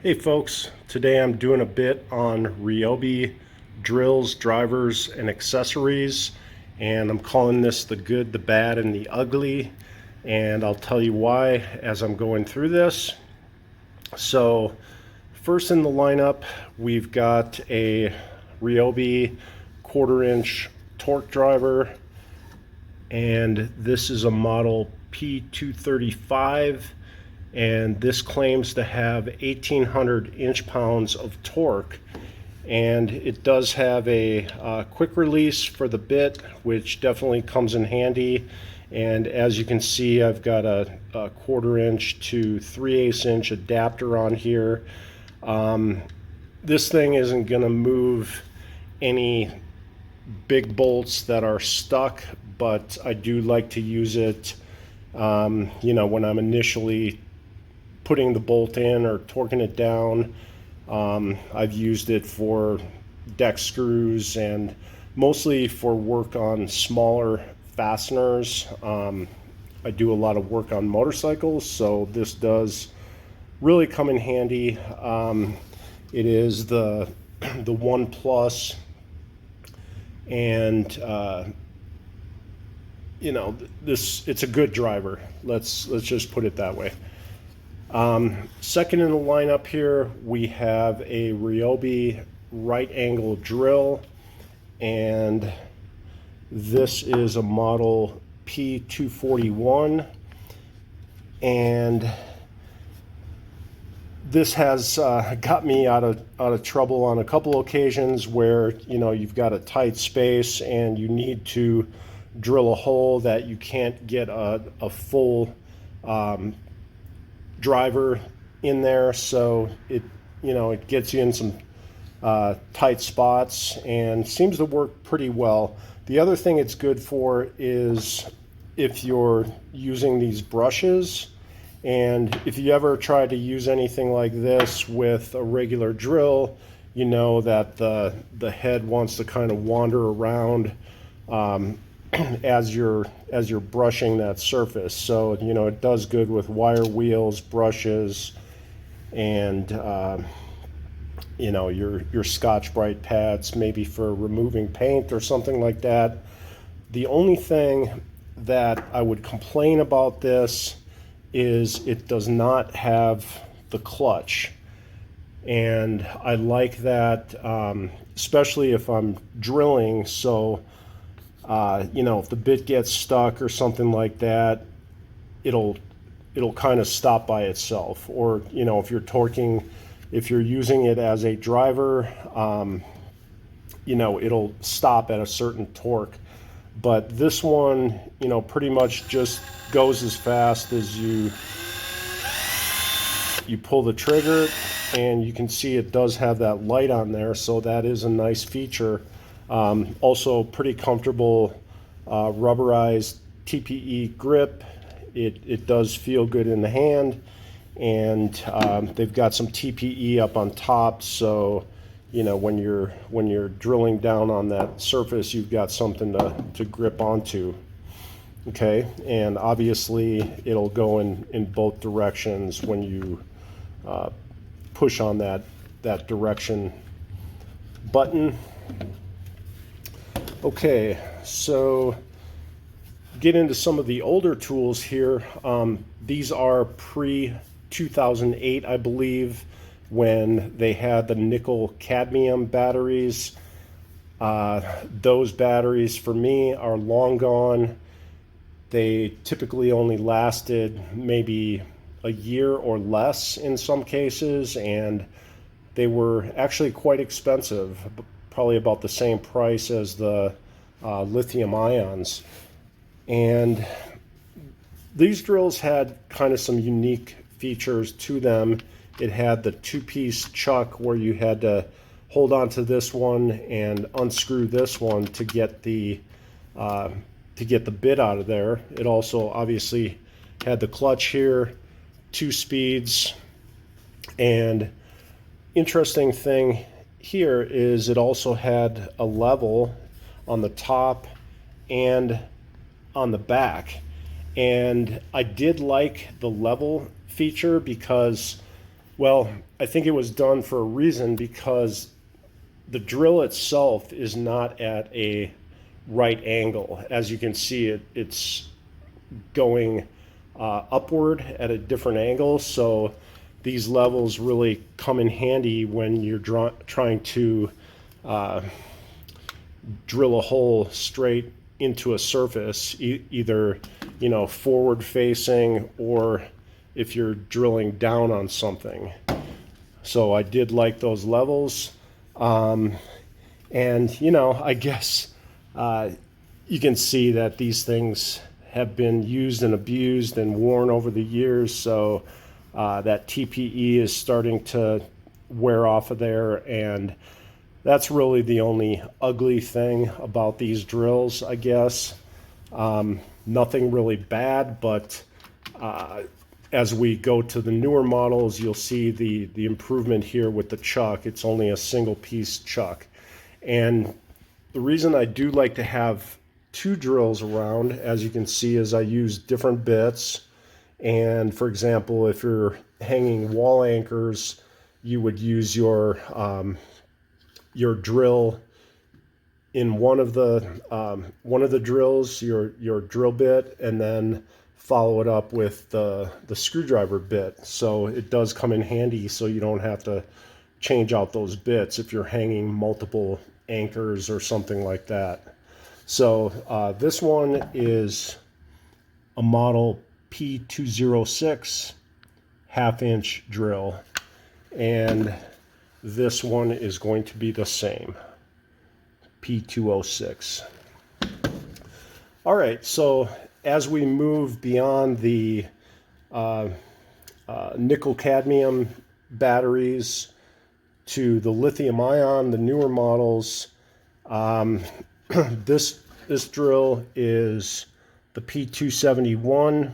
Hey folks, today I'm doing a bit on Ryobi drills, drivers, and accessories, and I'm calling this the good, the bad, and the ugly, and I'll tell you why as I'm going through this. So first in the lineup, we've got a Ryobi 1/4 inch torque driver, and this is a model P235, and this claims to have 1800 inch-pounds of torque, and it does have a quick release for the bit, which definitely comes in handy. And as you can see, I've got a 1/4 inch to 3/8 inch adapter on here. This thing isn't going to move any big bolts that are stuck, but I do like to use it when I'm initially putting the bolt in or torquing it down. I've used it for deck screws and mostly for work on smaller fasteners. I do a lot of work on motorcycles, so this does really come in handy. It is the One Plus, and it's a good driver. Let's just put it that way. Second in the lineup here, we have a Ryobi right angle drill, and this is a model P241, and this has got me out of trouble on a couple occasions where you've got a tight space and you need to drill a hole that you can't get a full driver in there, so it gets you in some tight spots and seems to work pretty well. The other thing it's good for is if you're using these brushes, and if you ever try to use anything like this with a regular drill, you know that the head wants to kind of wander around as you're brushing that surface. So it does good with wire wheels, brushes, and your Scotch-Brite pads, maybe for removing paint or something like that. The only thing that I would complain about this is it does not have the clutch, and I like that, especially if I'm drilling. So if the bit gets stuck or something like that, it'll kind of stop by itself. Or if you're torquing, if you're using it as a driver, it'll stop at a certain torque. But this one, pretty much just goes as fast as you pull the trigger, and you can see it does have that light on there, so that is a nice feature. Also pretty comfortable rubberized TPE grip. It does feel good in the hand, and they've got some TPE up on top, so when you're drilling down on that surface, you've got something to grip onto. Okay, and obviously it'll go in both directions when you push on that direction button. Okay, so get into some of the older tools here. These are pre-2008, I believe, when they had the nickel cadmium batteries. Those batteries for me are long gone. They typically only lasted maybe a year or less in some cases, and they were actually quite expensive, probably about the same price as the lithium ions. And these drills had kind of some unique features to them. It had the two-piece chuck where you had to hold on to this one and unscrew this one to get the bit out of there. It also obviously had the clutch here, 2 speeds, and interesting thing here is it also had a level on the top and on the back. And I did like the level feature because Well, I think it was done for a reason, because the drill itself is not at a right angle. As you can see, it's going upward at a different angle. So these levels really come in handy when you're trying to drill a hole straight into a surface, either forward facing, or if you're drilling down on something. So I did like those levels. And I guess you can see that these things have been used and abused and worn over the years. So that TPE is starting to wear off of there, and that's really the only ugly thing about these drills, I guess. Nothing really bad, but as we go to the newer models, you'll see the improvement here with the chuck. It's only a single piece chuck. And the reason I do like to have two drills around, as you can see, is I use different bits. And for example, if you're hanging wall anchors, you would use your drill in one of the drills, your drill bit, and then follow it up with the screwdriver bit. So it does come in handy, so you don't have to change out those bits if you're hanging multiple anchors or something like that. So this one is a model P206 half-inch drill, and this one is going to be the same, P206. All right, so as we move beyond the nickel cadmium batteries to the lithium ion, the newer models, this drill is the P271,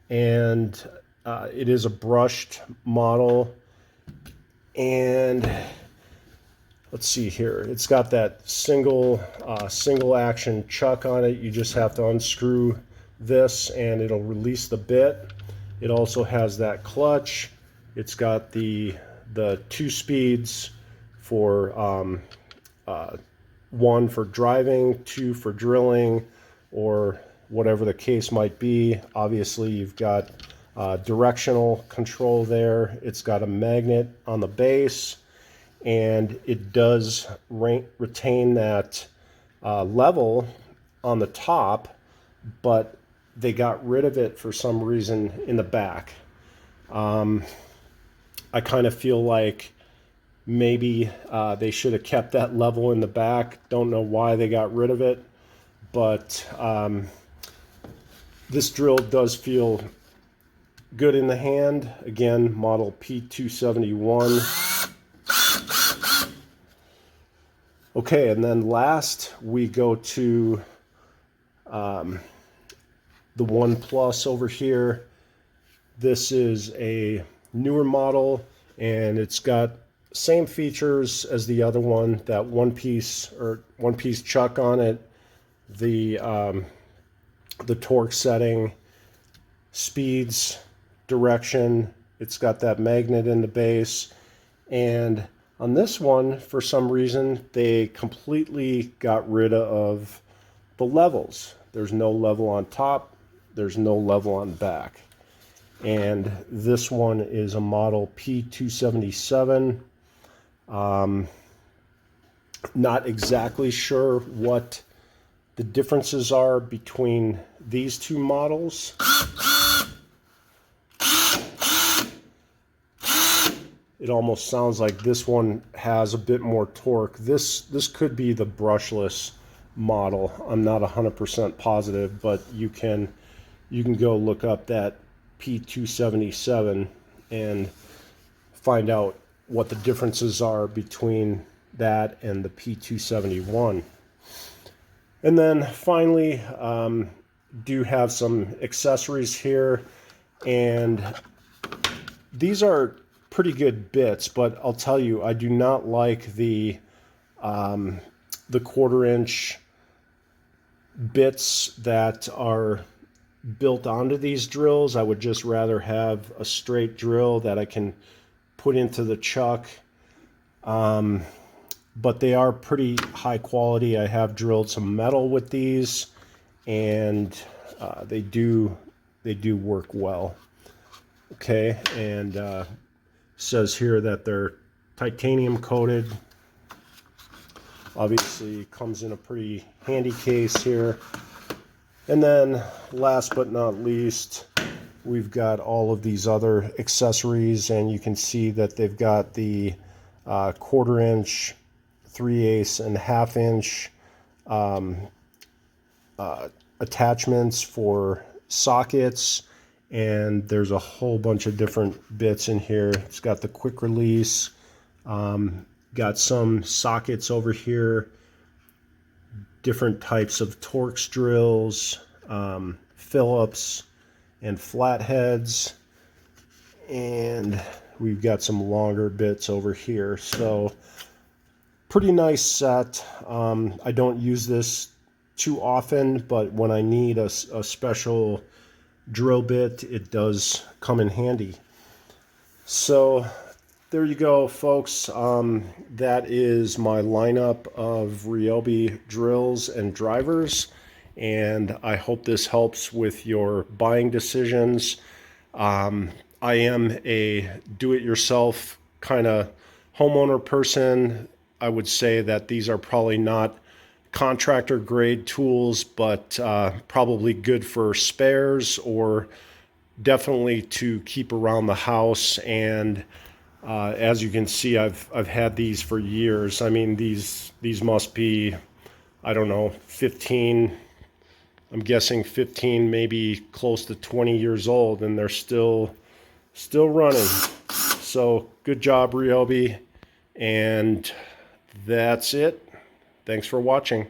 and it is a brushed model. And let's see here, it's got that single action chuck on it. You just have to unscrew this and it'll release the bit. It also has that clutch. It's got the 2 speeds for one for driving, 2 for drilling, or whatever the case might be. Obviously, you've got directional control there. It's got a magnet on the base, and it does retain that level on the top, but they got rid of it for some reason in the back. I kind of feel like maybe they should have kept that level in the back. Don't know why they got rid of it, but this drill does feel good in the hand. Again, model P271. Okay, and then last we go to the One Plus over here. This is a newer model, and it's got same features as the other one, that one piece chuck on it, the torque setting, speeds, direction. It's got that magnet in the base. And on this one, for some reason, they completely got rid of the levels. There's no level on top, there's no level on back. And this one is a model P277. Not exactly sure what the differences are between these two models. It almost sounds like this one has a bit more torque. This could be the brushless model. I'm not 100% positive, but you can go look up that P277 and find out what the differences are between that and the P271. And then finally, do have some accessories here, and these are pretty good bits, but I'll tell you, I do not like the 1/4 inch bits that are built onto these drills. I would just rather have a straight drill that I can put into the chuck. But they are pretty high quality. I have drilled some metal with these, and they do work well. Okay, and says here that they're titanium coated. Obviously comes in a pretty handy case here. And then last but not least, we've got all of these other accessories, and you can see that they've got the 1/4 inch, 3/8 and 1/2 inch attachments for sockets, and there's a whole bunch of different bits in here. It's got the quick release, got some sockets over here, different types of Torx drills, Phillips and flatheads, and we've got some longer bits over here. So pretty nice set. I don't use this too often, but when I need a special drill bit, it does come in handy. So there you go, folks. That is my lineup of Ryobi drills and drivers, and I hope this helps with your buying decisions. I am a do-it-yourself kind of homeowner person. I would say that these are probably not contractor grade tools, but probably good for spares, or definitely to keep around the house. And as you can see, I've had these for years. I mean, these must be, I don't know, 15, I'm guessing 15, maybe close to 20 years old, and they're still running. So good job, Ryobi. And that's it. Thanks for watching.